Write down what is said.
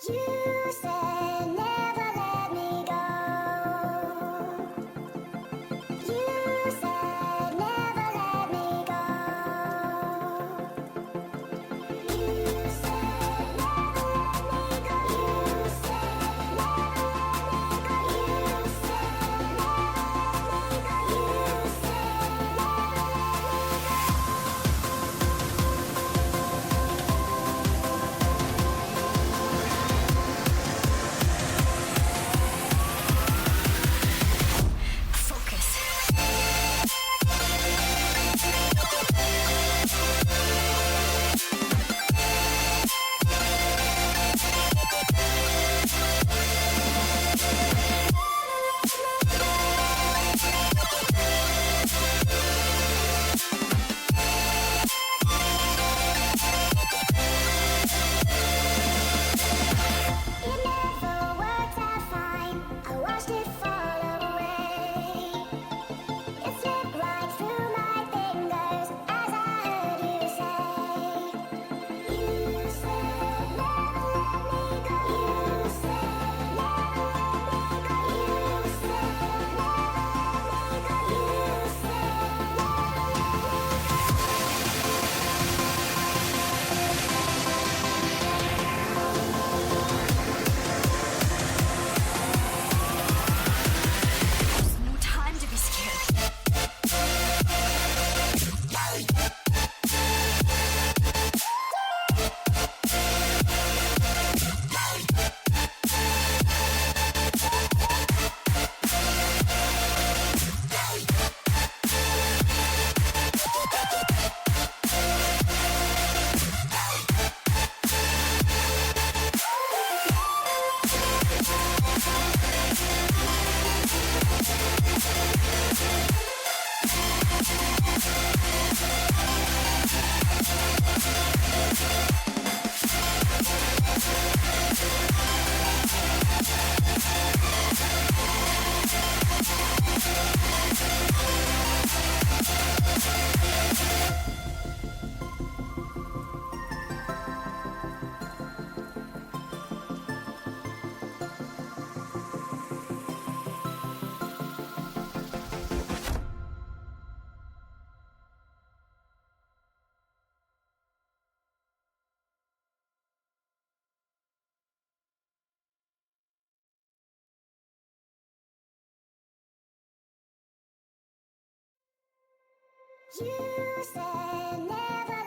You said never let me go. You said never let me go. You said never let me go. You said never let me go. You said never let me go. You said it never worked out fine. I watched it fall away. It slipped right through my fingers as I heard you say. You said never let me go. You said never let me go. You said never let me go. You said No time to be scared. you said never